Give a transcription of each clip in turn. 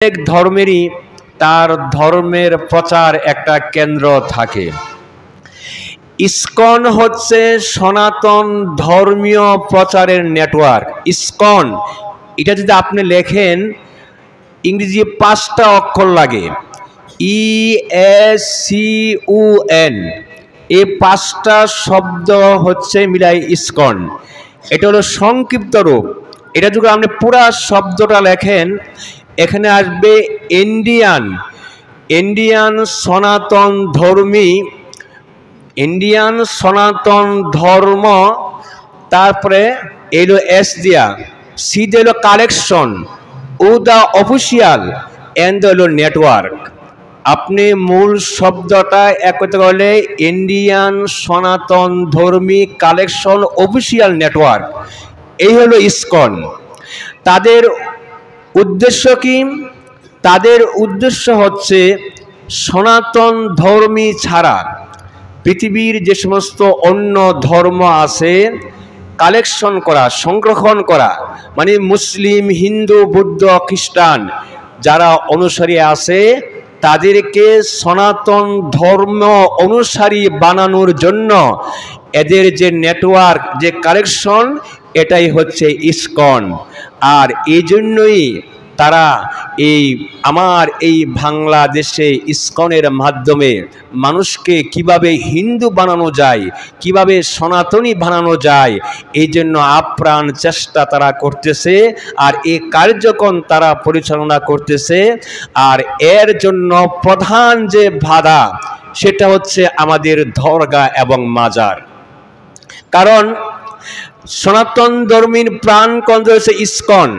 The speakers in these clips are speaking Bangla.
প্রত্যেক ধর্মেরই তার ধর্মের প্রচার একটা কেন্দ্র থাকে। ইসকন হচ্ছে সনাতন ধর্মীয় প্রচারের নেটওয়ার্ক। ইসকন এটা যদি আপনি লেখেন, ইংরেজি 5টা অক্ষর লাগে, ESCON। এই 5টা শব্দ হচ্ছে মিলাই ইসকন। এটা হলো সংক্ষিপ্ত রূপ। এটা যদি আপনি পুরা শব্দটা লেখেন, এখানে আসবে ইন্ডিয়ান সনাতন ধর্মী, ইন্ডিয়ান সনাতন ধর্ম, তারপরে এলো এস দিয়া, সি এলো কালেকশন, ও দা অফিসিয়াল, এন্ড হলো নেটওয়ার্ক। আপনি মূল শব্দটা এক করতে গেলে ইন্ডিয়ান সনাতন ধর্মী কালেকশন অফিসিয়াল নেটওয়ার্ক, এই হলো ইসকন। তাদের উদ্দেশ্য কি? তাদের উদ্দেশ্য হচ্ছে সনাতন ধর্মী ছাড়া পৃথিবীর যে সমস্ত অন্য ধর্ম আছে কালেকশন করা, সংরক্ষণ করা, মানে মুসলিম, হিন্দু, বৌদ্ধ, খ্রিস্টান যারা অনুসারী আছে তাদেরকে সনাতন ধর্ম অনুসারী বানানোর জন্য এদের যে নেটওয়ার্ক, যে কালেকশন, এটাই হচ্ছে ইসকন। আর এই জন্যই তারা আমার এই বাংলাদেশে ইসকনের মাধ্যমে মানুষকে কিভাবে হিন্দু বানানো যায়, কিভাবে সনাতনী বানানো যায়, এই জন্য আপ্রাণ চেষ্টা তারা করতেছে। আর এই কার্যক্রম তারা পরিচালনা করতেছে। আর এর জন্য প্রধান যে বাধা সেটা হচ্ছে আমাদের দরগা এবং মাজার। কারণ সনাতন ধর্মীর প্রাণ কেন্দ্র হচ্ছে ইসকন।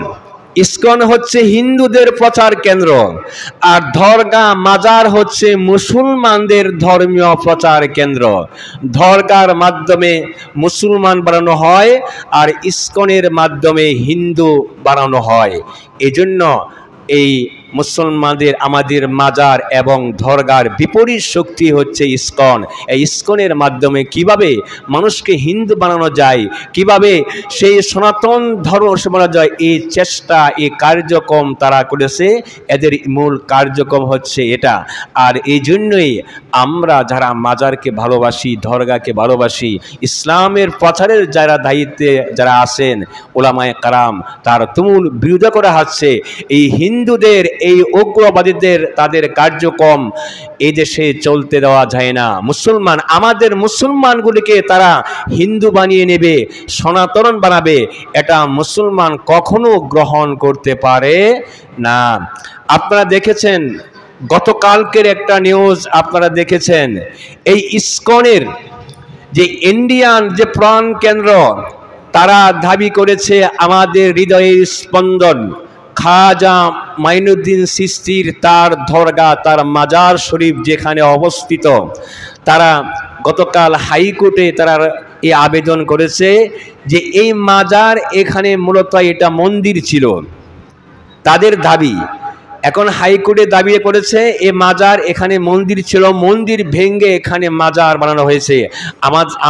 ইসকন হচ্ছে হিন্দুদের প্রচার কেন্দ্র, আর দরগা মাজার হচ্ছে মুসলমানদের ধর্মীয় প্রচার কেন্দ্র। দরগার মাধ্যমে মুসলমান বানানো হয়, আর ইসকনের মাধ্যমে হিন্দু বানানো হয়। এজন্য এই মুসলমানদের আমাদের মাজার এবং দরগার বিপরীত শক্তি হচ্ছে ইসকন। এই ইসকনের মাধ্যমে কিভাবে মানুষকে হিন্দু বানানো যায়, কিভাবে সেই সনাতন ধর্ম বানানো যায়, এই চেষ্টা, এই কার্যক্রম তারা করেছে। এদের মূল কার্যক্রম হচ্ছে এটা। আর এই জন্যই আমরা যারা মাজারকে ভালোবাসি, দরগাকে ভালোবাসি, ইসলামের প্রচারের যারা দায়িত্বে যারা আছেন ওলামায়ে কারাম, তার তুমুল বিরোধিতা করা হচ্ছে। এই হিন্দুদের, এই উগ্রবাদীদের তাদের কার্যক্রম এই দেশে চলতে দেওয়া যায় না। মুসলমান, আমাদের মুসলমানগুলিকে তারা হিন্দু বানিয়ে নেবে, সনাতন বানাবে, এটা মুসলমান কখনো গ্রহণ করতে পারে না। আপনারা দেখেছেন গতকালকের একটা নিউজ, আপনারা দেখেছেন এই ইসকনের যে ইন্ডিয়ান যে প্রাণ কেন্দ্র, তারা দাবি করেছে আমাদের হৃদয়ের স্পন্দন খাজা মাইনুদ্দিন চিশতির তার দরগা, তার মাজার শরীফ যেখানে অবস্থিত, তারা গতকাল হাইকোর্টে তারা এই আবেদন করেছে যে এই মাজার এখানে মূলত এটা মন্দির ছিল, তাদের দাবি। এখন হাইকোর্টে দাবি করেছে এ মাজার এখানে মন্দির ছিল, মন্দির ভেঙে এখানে মাজার বানানো হয়েছে।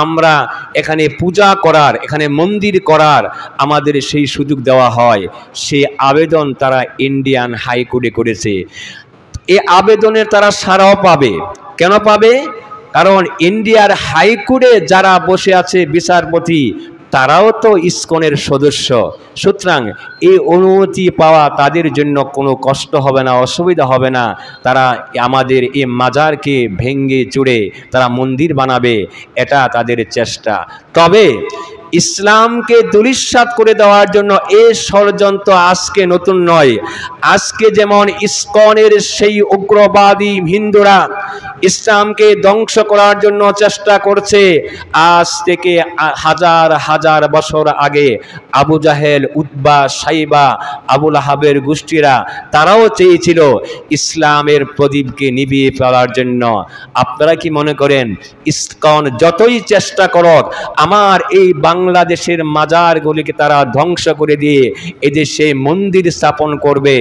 আমরা এখানে পূজা করার, এখানে মন্দির করার আমাদের সেই সুযোগ দেওয়া হয়। সে আবেদন তারা ইন্ডিয়ান হাইকোর্টে করেছে। এ আবেদনের তারা সাড়াও পাবে। কেন পাবে? কারণ ইন্ডিয়ার হাইকোর্টে যারা বসে আছে বিচারপতি, তারাও তো ইসকনের সদস্য। সুতরাং এই অনুমতি পাওয়া তাদের জন্য কোনো কষ্ট হবে না, অসুবিধা হবে না। তারা আমাদের এই মাজারকে ভেঙে চুড়ে তারা মন্দির বানাবে, এটা তাদের চেষ্টা। তবে ইসলামকে ধূলিসাৎ করে দেওয়ার জন্য এই ষড়যন্ত্র আজকে নতুন নয়। আজকে যেমন ইসকনের সেই উগ্রবাদী হিন্দুরা ইসলামকে ধ্বংস করার জন্য চেষ্টা করছে, আজ থেকে হাজার হাজার বছর আগে আবু জাহেল, উতবা, সাইবা, আবুল আহাবের গোষ্ঠীরা তারাও চেয়েছিল ইসলামের প্রদীপকে নিভিয়ে ফেলার জন্য। আপনারা কি মনে করেন ইসকন যতই চেষ্টা করুক আমার এই বাংলাদেশের মাজারগুলিকে তারা ধ্বংস করে দিয়ে এদেশে মন্দির স্থাপন করবে?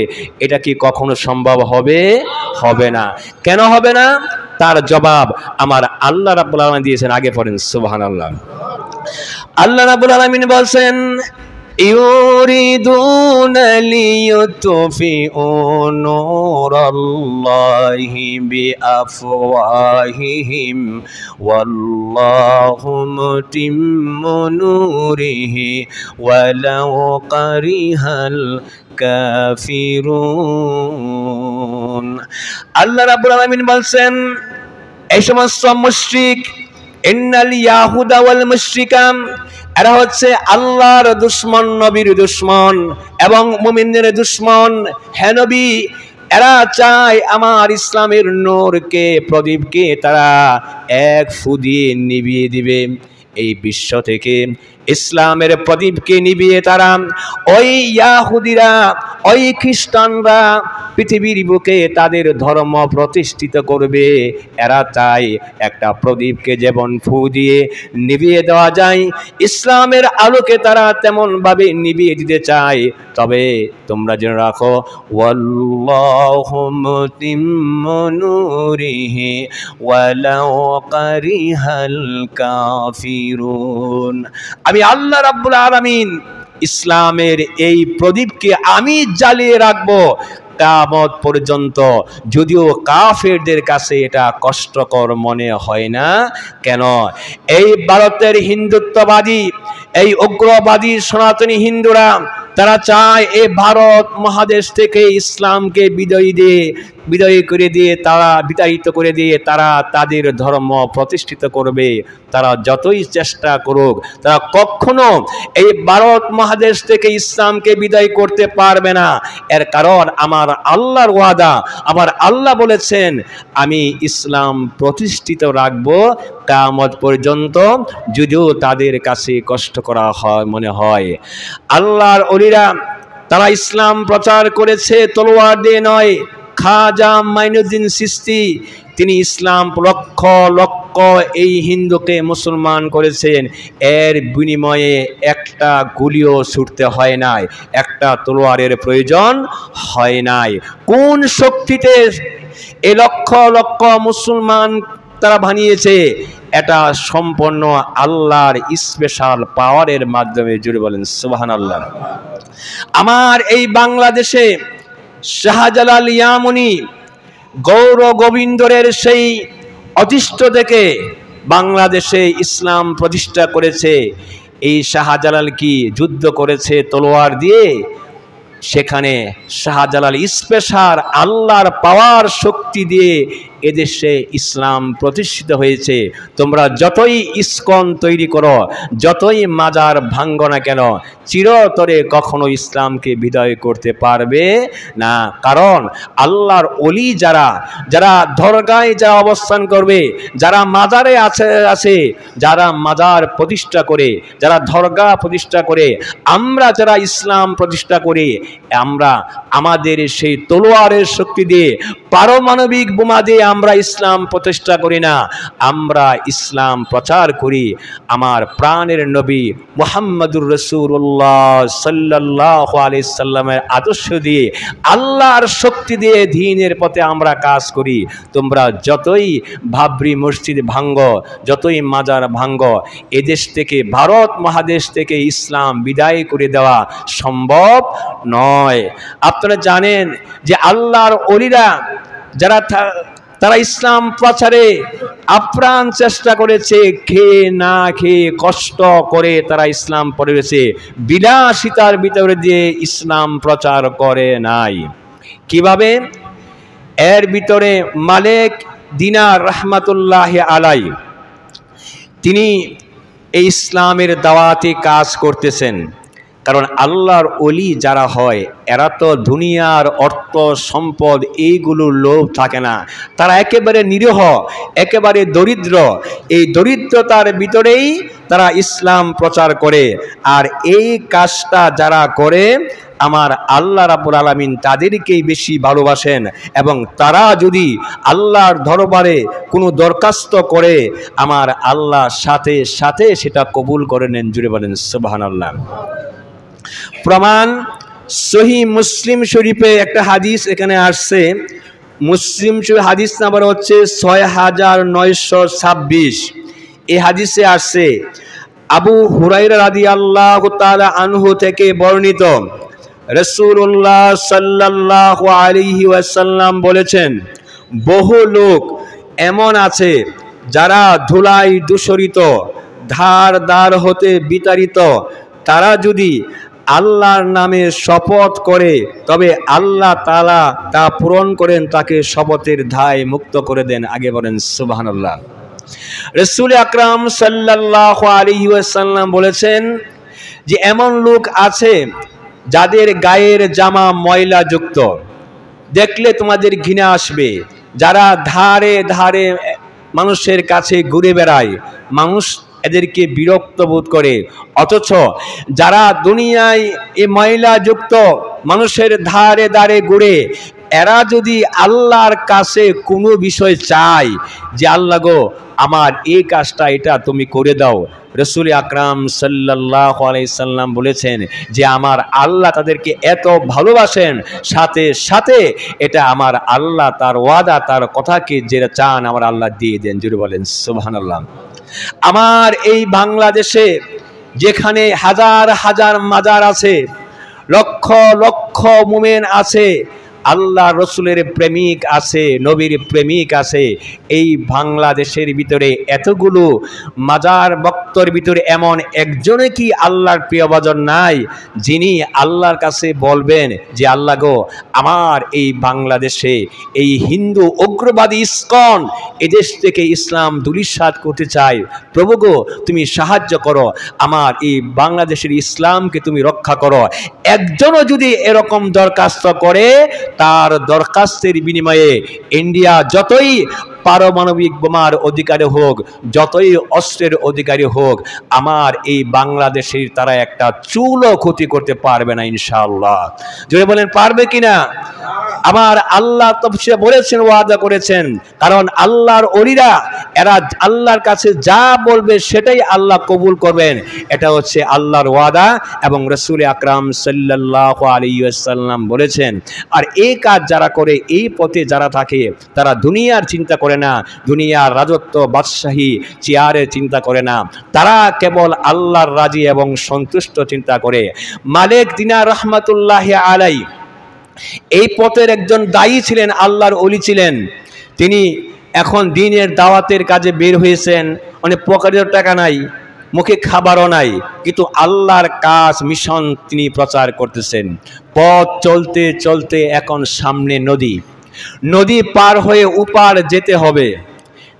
এটা কি কখনো সম্ভব হবে? হবে না। কেন হবে না? তার জবাব আমার আল্লাহ রাব্বুল আলামিন দিয়েছেন। আগে পড়েন সুবহানাল্লাহ। আল্লাহ রাব্বুল আলামিন বলছেন ইউরিদুনা লিইউতফিউ নূরাল্লাহি বিআফওয়াহিহিম ওয়াল্লাহু মুতিম্মু নূরিহি ওয়ালাউ কারিহাল কাফিরুন। আল্লাহ রাব্বুল আলামিন বলছেন এই সমস্ত মুশরিক, ইন্নাল ইয়াহুদা ওয়াল মুশরিকান, এরা হচ্ছে আল্লাহর দুশমন, নবীর দুশমন এবং মুমিনদের দুশমন। হে নবী, এরা চায় আমার ইসলামের নূরকে, প্রদীপকে তারা এক ফু দিয়ে নিভিয়ে দিবে। এই বিশ্ব থেকে ইসলামের প্রদীপকে নিভিয়ে তারা, ওই ইয়াহুদিরা, ওই খ্রিস্টানরা পৃথিবীর বুকে তাদের ধর্ম প্রতিষ্ঠিত করবে। এরা চাই একটা প্রদীপকে যেমন ফু দিয়ে নিভিয়ে দেওয়া যায়, ইসলামের আলোকে তারা তেমনভাবে নিভিয়ে দিতে চায়। তবে তোমরা জেনে রাখো, ওয়াল্লাহু মুতিম্মু নূরিহি ওয়ালাউ কারিহাল কাফিরুন। আমি আল্লাহ রাব্বুল আলামিন ইসলামের এই প্রদীপকে আমি জ্বালিয়ে রাখবো কিয়ামত পর্যন্ত, যদিও কাফেরদের কাছে এটা কষ্টকর মনে হয় না। কেন? এই ভারতের হিন্দুত্ববাদী, এই উগ্রবাদী সনাতনী হিন্দুরা তারা চায় এই ভারত মহাদেশ থেকে ইসলামকে বিদায়ী করে দিয়ে তারা বিতাড়িত করে দিয়ে তারা তাদের ধর্ম প্রতিষ্ঠিত করবে। তারা যতই চেষ্টা করুক, তারা কখনো এই ভারত মহাদেশ থেকে ইসলামকে বিদায় করতে পারবে না। এর কারণ আমার আল্লাহর ওয়াদা, আমার আল্লাহ বলেছেন আমি ইসলাম প্রতিষ্ঠিত রাখবো কিয়ামত পর্যন্ত, যদিও তাদের কাছে কষ্ট করা হয় মনে হয়। আল্লাহর ওলিরা তারা ইসলাম প্রচার করেছে তলোয়ার দিয়ে নয়। খাজা মাইনুদ্দিন চিশতি তিনি ইসলাম লক্ষ লক্ষ এই হিন্দুকে মুসলমান করেছেন, এর বিনিময়ে একটা গুলিও ছুটতে হয় নাই, একটা তলোয়ারের প্রয়োজন হয় নাই। কোন শক্তিতে এই লক্ষ লক্ষ মুসলমান তারা বানিয়েছে? এটা সম্পূর্ণ আল্লাহর স্পেশাল পাওয়ারের মাধ্যমে। জুড়ে বলেন সুবহানাল্লাহ। আমার এই বাংলাদেশে শাহজালাল ইয়ামনি গৌর গোবিন্দরের সেই অতিষ্ঠ থেকে বাংলাদেশে ইসলাম প্রতিষ্ঠা করেছে। এই শাহজালাল কি যুদ্ধ করেছে তলোয়ার দিয়ে? সেখানে শাহজালাল স্পেশাল আল্লাহর পাওয়ার শক্তি দিয়ে এদেশে ইসলাম প্রতিষ্ঠিত হয়েছে। তোমরা যতই ইসকন তৈরি করো, যতই মাজার ভাঙ্গো না কেন, চিরতরে কখনো ইসলামকে বিদায় করতে পারবে না। কারণ আল্লাহর ওলি যারা যারা দরগায় যা অবস্থান করবে, যারা মাজারে আছে, যারা মাজার প্রতিষ্ঠা করে, যারা দরগা প্রতিষ্ঠা করে, আমরা যারা ইসলাম প্রতিষ্ঠা করি, আমরা আমাদের সেই তলোয়ারের শক্তি দিয়ে, পারমাণবিক বোমা দিয়ে আমরা ইসলাম প্রতিষ্ঠা করি না, আমরা ইসলাম প্রচার করি আমার প্রাণের নবী মুহাম্মদুর রাসূলুল্লাহ সাল্লাল্লাহু আলাইহি সাল্লামের আদর্শ দিয়ে, আল্লাহর শক্তি দিয়ে দ্বীনের পথে আমরা কাজ করি। তোমরা যতই ভাবরি মসজিদ ভাঙ্গো, যতই মাজার ভাঙ্গো, এদেশ থেকে, ভারত মহাদেশ থেকে ইসলাম বিদায় করে দেওয়া সম্ভব নয়। আপনারা জানেন যে আল্লাহর ওলিরা যারা তারা ইসলাম প্রচারে আপ্রাণ চেষ্টা করেছে, খেয়ে না খেয়ে কষ্ট করে তারা ইসলাম পড়েছে, বিলাসিতার ভিতরে দিয়ে ইসলাম প্রচার করে নাই। কিভাবে? এর ভিতরে মালিক দিনার রাহমাতুল্লাহ আলাই তিনি এই ইসলামের দাওয়াতে কাজ করতেছেন। কারণ আল্লাহর ওলি যারা হয় এরা তো দুনিয়ার অর্থ সম্পদ এইগুলোর লোভ থাকে না, তারা একেবারে নিরীহ, একেবারে দরিদ্র। এই দরিদ্রতার ভিতরেই তারা ইসলাম প্রচার করে। আর এই কাজটা যারা করে আমার আল্লাহ রাব্বুল আলামিন তাদেরকেই বেশি ভালোবাসেন, এবং তারা যদি আল্লাহর দরবারে কোনো দরখাস্ত করে আমার আল্লাহ সাথে সাথে সেটা কবুল করে নেন। জুড়ে বলেন সুবহানাল্লাহ। প্রমাণ সহিহ মুসলিম শরীফে একটা হাদিস এখানে আসছে। মুসলিম শরীফ হাদিস নাম্বার হচ্ছে 6926। এই হাদিসে আসছে আবু হুরায়রা রাদিয়াল্লাহু তাআলা আনহু থেকে বর্ণিত, রাসূলুল্লাহ সাল্লাল্লাহু আলাইহি ওয়াসাল্লাম বলেছেন, বহু লোক এমন আছে যারা ধুলায় দূষরিত, ধার দ্বার হতে বিতাড়িত, তারা যদি আল্লাহর নামে শপথ করে তবে আল্লাহ তাআলা তা পূরণ করেন, তাকে শপথের দায় মুক্ত করে দেন। আগে বলেন সুবহানাল্লাহ। রাসূল আকরাম সাল্লাল্লাহু আলাইহি ওয়াসাল্লাম বলেছেন যে এমন লোক আছে যাদের গায়ের জামা ময়লা যুক্ত, দেখলে তোমাদের ঘৃণা আসবে, যারা ধারে ধারে মানুষের কাছে ঘুরে বেড়ায়, মানুষ এদেরকে বিরক্ত বোধ করে, অথচ যারা দুনিয়ায় এই ময়লা যুক্ত মানুষের ধারে ধারে ঘুরে, এরা যদি আল্লাহর কাছে কোনো বিষয় চায় যে আল্লাহ গো আমার এই কাজটা এটা তুমি করে দাও, রাসূল আকরাম সাল্লাল্লাহু আলাইহি সাল্লাম বলেছেন যে আমার আল্লাহ তাদেরকে এত ভালোবাসেন, সাথে সাথে এটা আমার আল্লাহ তার ওয়াদা, তার কথাকে যেটা চান আমার আল্লাহ দিয়ে দেন। জুড়ে বলেন সুবহানাল্লাহ। আমার এই বাংলাদেশে যেখানে হাজার হাজার মাজার আছে, লক্ষ লক্ষ মুমিন আছে, আল্লাহ রসুলের প্রেমিক আছে, নবীর প্রেমিক আছে, এই বাংলাদেশের ভিতরে এতগুলো মাজার ভক্তর ভিতরে এমন একজনে কি আল্লাহর প্রিয়ভাজন নাই যিনি আল্লাহর কাছে বলবেন যে আল্লাহ গো আমার এই বাংলাদেশে এই হিন্দু উগ্রবাদী ইসকন এদেশ থেকে ইসলাম ধূলিসাৎ করতে চায়, প্রভু গো তুমি সাহায্য করো, আমার এই বাংলাদেশের ইসলামকে তুমি রক্ষা করো। একজনও যদি এরকম দরখাস্ত করে, তার দরখাস্তের বিনিময়ে ইন্ডিয়া যতই পারমাণবিক বোমার অধিকারী হোক, যতই অস্ত্রের অধিকারী হোক, আমার এই বাংলাদেশের তারা একটা চুলও ক্ষতি করতে পারবে না ইনশাআল্লাহ। যদি বলেন পারবে কিনা? আমার আল্লাহ তফসিরে বলেছেন, ওয়াদা করেছেন, কারণ আল্লাহর ওলিরা এরা আল্লাহর কাছে যা বলবে সেটাই আল্লাহ কবুল করবেন, এটা হচ্ছে আল্লাহর ওয়াদা এবং রাসূল আকরাম সাল্লাল্লাহু আলাইহি ওয়াসাল্লাম বলেছেন। আর এই কাজ যারা করে, এই পথে যারা থাকে, তারা দুনিয়ার চিন্তা করে না, দুনিয়ার রাজত্ব বাদশাহী চেয়ারের চিন্তা করে না, তারা কেবল আল্লাহর রাজি এবং সন্তুষ্ট চিন্তা করে। মালিক দিনার রহমাতুল্লাহি আলাইহি এই পথের একজন দায়ী ছিলেন, আল্লাহর ওলি ছিলেন। তিনি এখন দিনের দাওয়াতের কাজে বের হয়েছেন, অনেক পকেটের টাকা নাই, মুখে খাবারও নাই, কিন্তু আল্লাহর কাজ মিশন তিনি প্রচার করতেছেন। পথ চলতে চলতে এখন সামনে নদী, নদী পার হয়ে উপার যেতে হবে।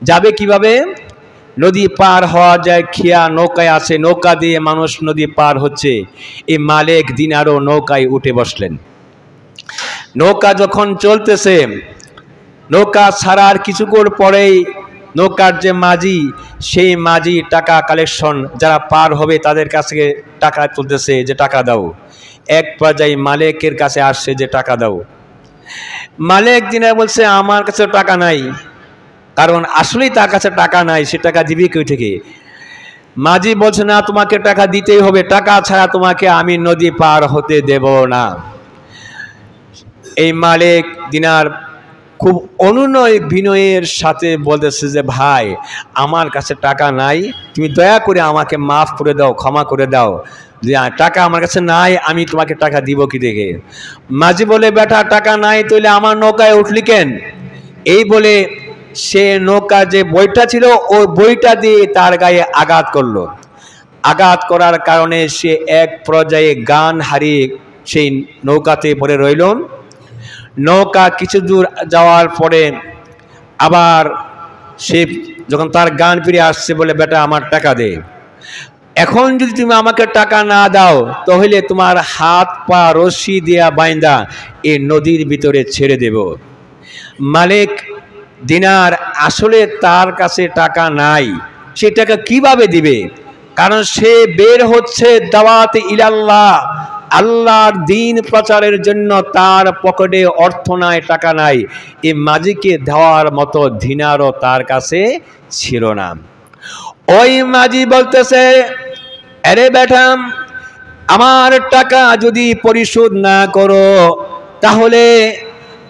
যাবে কিভাবে? নদী পার হওয়া যায়, খিয়া নৌকায় আছে, নৌকা দিয়ে মানুষ নদী পার হচ্ছে। এই মালিক দিনারও নৌকায় উঠে বসলেন। নৌকা যখন চলতেছে, নৌকা ছাড়ার কিছুক্ষণ পরেই নৌকার যে মাঝি, সেই মাঝি টাকা কালেকশন, যারা পার হবে তাদের কাছে টাকা তুলতেছে যে টাকা দাও। এক পর্যায়ে মালিকের কাছে আসছে যে টাকা দাও। মালিক দিনার বলছে আমার কাছে টাকা নাই, কারণ আসলেই তার কাছে টাকা নাই, সে টাকা দিবে কই থেকে? মাঝি বলছে না, তোমাকে টাকা দিতেই হবে, টাকা ছাড়া তোমাকে আমি নদী পার হতে দেব না। এই মালিক দিনার খুব অনুনয় বিনয়ের সাথে বলতেছে যে ভাই আমার কাছে টাকা নাই, তুমি দয়া করে আমাকে মাফ করে দাও, ক্ষমা করে দাও, যে টাকা আমার কাছে নাই, আমি তোমাকে টাকা দিব কি দেখে? মাঝি বলে বেটা টাকা নাই তাহলে আমার নৌকায় উঠলি কেন? এই বলে সে নৌকা যে বইটা ছিল ওই বইটা দিয়ে তার গায়ে আঘাত করলো। আঘাত করার কারণে সে এক পর্যায়ে জ্ঞান হারিয়ে সেই নৌকাতে পড়ে রইল। নৌকা কিছু দূর যাওয়ার পরে আবার সে যখন তার জ্ঞান ফিরে আসছে বলে বেটা আমার টাকা দে, এখন যদি তুমি আমাকে টাকা না দাও তাহলে তোমার হাত পা রশি দিয়া বাইন্দা এই নদীর ভিতরে ছেড়ে দেব। মালিক দিনার আসলে তার কাছে টাকা নাই, সে টাকা কিভাবে দিবে? কারণ সে বের হচ্ছে দাওয়াতে ইলাল্লাহ, আল্লাহর দ্বীন প্রচারের জন্য, তার পকেটে অর্থ নাই, টাকা নাই। এই মাঝিকে দেওয়ার মতো দিনারও তার কাছে ছিল না। ওই মাঝি বলতেছে আরে বেটা আমার টাকা যদি পরিশোধ না করো তাহলে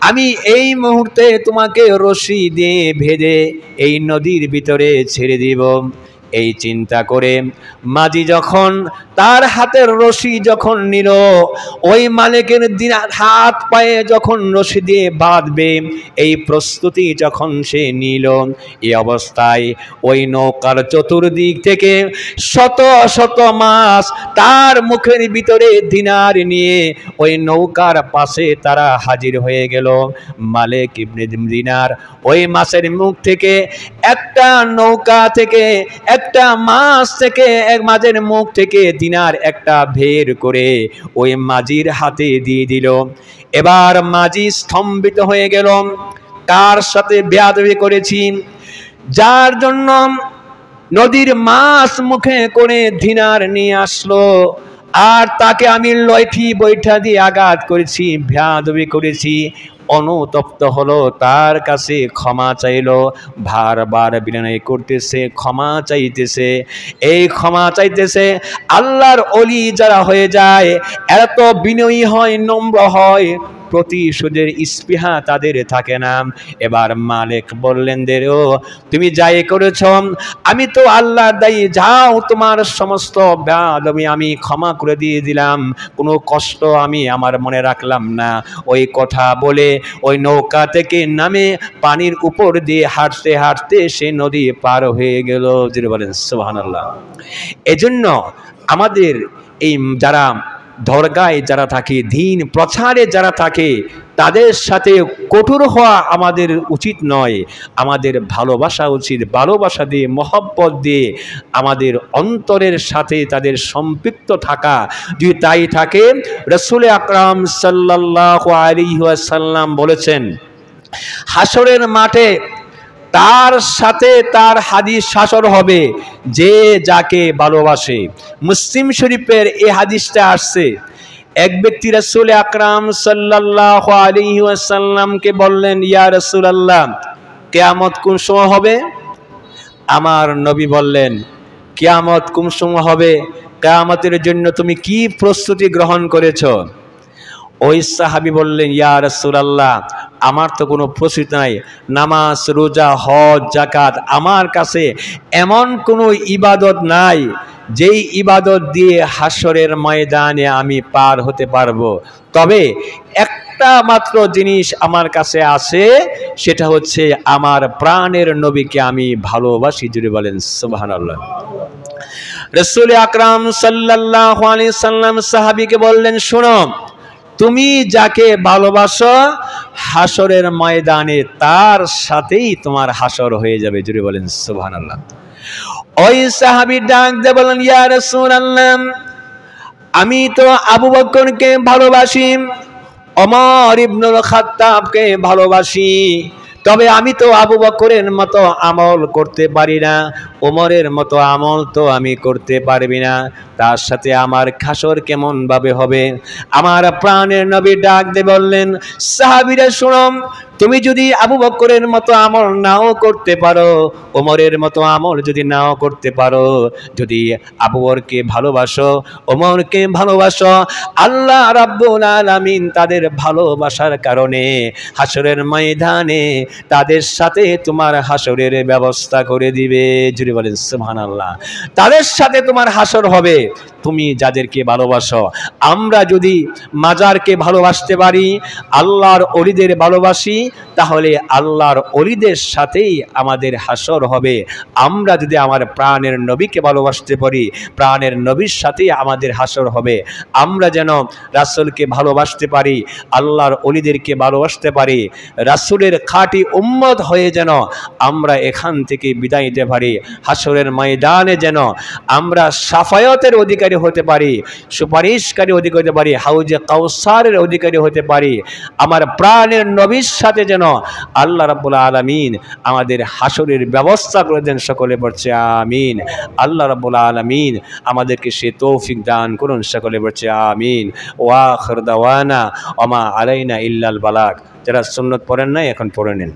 আমি এই মুহূর্তে তোমাকে রশি দিয়ে বেঁধে এই নদীর ভিতরে ছেড়ে দিব। এই চিন্তা করে মাঝি যখন তার হাতের রশি যখন নিল, ওই মালিকের হাত পায়ে যখন রশি দিয়ে বাঁধবে এই প্রস্তুতি যখন সে নিল, এই অবস্থায় ওই নৌকার চতুর্দিক থেকে শত শত মাছ তার মুখের ভিতরে দিনার নিয়ে ওই নৌকার পাশে তারা হাজির হয়ে গেল। মালিক ইবনে দিনার ওই মাছের মুখ থেকে একটা নৌকা থেকে একটা মাছ থেকে এক মাছের মুখ থেকে দিনার একটা বের করে ওই মাঝির হাতে দিয়ে দিল। এবার মাঝি স্তম্ভিত হয়ে গেল, কার সাথে বেয়াদবি করেছি, যার জন্য নদীর মাছ মুখে করে দিনার নিয়ে আসলো, আর তাকে আমি লাঠি বৈঠা দিয়ে আঘাত করেছি, বেয়াদবি করেছি। অনুতপ্ত হলো, তার কাছে ক্ষমা চাইলো, বারবার বিনয় করতেছে, ক্ষমা চাইতেছে। এই ক্ষমা চাইতেছে। আল্লাহর ওলি যারা হয়ে যায় এত বিনয়ী হয়, নম্র হয়, প্রতিশোধের স্পৃহা তাদের থাকে না। এবার মালিক বললেন, দেরো তুমি যাই করেছ আমি তো আল্লাহর দায়ী, যাও তোমার সমস্ত বেয়াদবি আমি ক্ষমা করে দিয়ে দিলাম, কোনো কষ্ট আমি আমার মনে রাখলাম না। ওই কথা বলে ওই নৌকা থেকে নামে পানির উপর দিয়ে হাঁটতে হাঁটতে সে নদী পার হয়ে গেল। যিনি বলেন সুবহানাল্লাহ। এজন্য আমাদের এই যারা দরগায় যারা থাকে, দ্বীন প্রচারে যারা থাকে, তাদের সাথে কঠোর হওয়া আমাদের উচিত নয়। আমাদের ভালোবাসা উচিত, ভালোবাসা দিয়ে মহব্বত দিয়ে আমাদের অন্তরের সাথে তাদের সম্পৃক্ত থাকা। যদি তাই থাকে, রাসূল আকরাম সাল্লাল্লাহু আলাইহি ওয়াসাল্লাম বলেছেন, হাসরের মাঠে তার সাথে তার হাদিস হাসর হবে যে যাকে ভালোবাসে। মুসলিম শরীফের এই হাদিসটা আসছে। এক ব্যক্তি রাসূল আকরাম সাল্লাল্লাহু আলাইহি ওয়াসাল্লামকে বললেন, ইয়া রাসূলুল্লাহ, কিয়ামত কোন সময় হবে? আমার নবী বললেন, কিয়ামত কোন সময় হবে? কিয়ামতের জন্য তুমি কি প্রস্তুতি গ্রহণ করেছো? ওই সাহাবী বললেন, ইয়া রাসূলুল্লাহ, আমার তো কোনো প্রস্তুতি নাই, নামাজ রোজা হজ যাকাত আমার কাছে এমন কোনো ইবাদত নাই যেই ইবাদত দিয়ে হাসরের ময়দানে আমি পার হতে পারবো। তবে একটা মাত্র জিনিস আমার কাছে আছে, সেটা হচ্ছে আমার প্রাণের নবীকে আমি ভালোবাসি। জুড়ে বলেন সুবহানাল্লাহ। রাসূল আকরাম সাল্লাল্লাহু আলাইহি সাল্লাম সাহাবীকে বললেন, শোনো, তুমি যাকে ভালোবাসো হাসরের ময়দানে তার সাথেই তোমার হাসর হয়ে যাবে। জুড়ে বলেন সুবহানাল্লাহ। ওই সাহাবী ডাক দিয়ে বলেন, ইয়া রাসূলুল্লাহ, আমি তো আবু বকরকে ভালোবাসি, ওমর ইবনুল খাত্তাবকে ভালোবাসি, তবে আমি তো আবু বকরের মতো আমল করতে পারি না, ওমরের মতো আমল তো আমি করতে পারবি না, তার সাথে আমার হাসর কেমন ভাবে হবে? আমার প্রাণের নবী ডাক দিয়ে বললেন, সাহাবীরা শোনো, তুমি যদি আবু বকরের মতো আমল নাও করতে পারো, ওমরের মতো আমল যদি নাও করতে পারো, যদি আবু বকরকে ভালোবাসো, ওমরকে ভালোবাসো, আল্লাহ রাব্বুল আলামিন তাদের ভালোবাসার কারণে হাসরের ময়দানে তাদের সাথে তোমার হাসরের ব্যবস্থা করে দিবে। জুড়ে বলেন সুবহানাল্লাহ। তাদের সাথে তোমার হাসর হবে। তুমি যাদেরকে ভালোবাসো, আমরা যদি মাজারকে ভালোবাসতে পারি, আল্লাহর ওলিদের ভালোবাসি, তাহলে আল্লাহর ওলিদের সাথেই আমাদের হাসর হবে। আমরা যদি আমার প্রাণের নবীকে ভালোবাসতে পারি, প্রাণের নবীর সাথেই আমাদের হাসর হবে। আমরা যেন রাসূলকে ভালোবাসতে পারি, আল্লাহর ওলিদেরকে ভালোবাসতে পারি, রাসূলের খাঁটি উম্মত হয়ে যেন আমরা এখান থেকে বিদায় নিতে পারি। হাসরের ময়দানে যেন আমরা শাফায়াতের অধিকারী হতে পারি, সুপারিশকারী অধিকারী হতে পারি, হাউজে কাউসারের অধিকারী হতে পারি। আমার প্রাণের নবীর সাথে যেন আল্লাহ রাব্বুল আলামিন আমাদের হাসরের ব্যবস্থা করে দেন। সকলে বলছে আমিন। আল্লাহ রাব্বুল আলামিন আমাদেরকে সে তৌফিক দান করুন। সকলে বলছে আমিন। ওয়া আখির দাওয়ানা ওয়া মা আলাইনা ইল্লাল বালাগ। যারা সুন্নত পড়েন নাই এখন পড়ে নেন।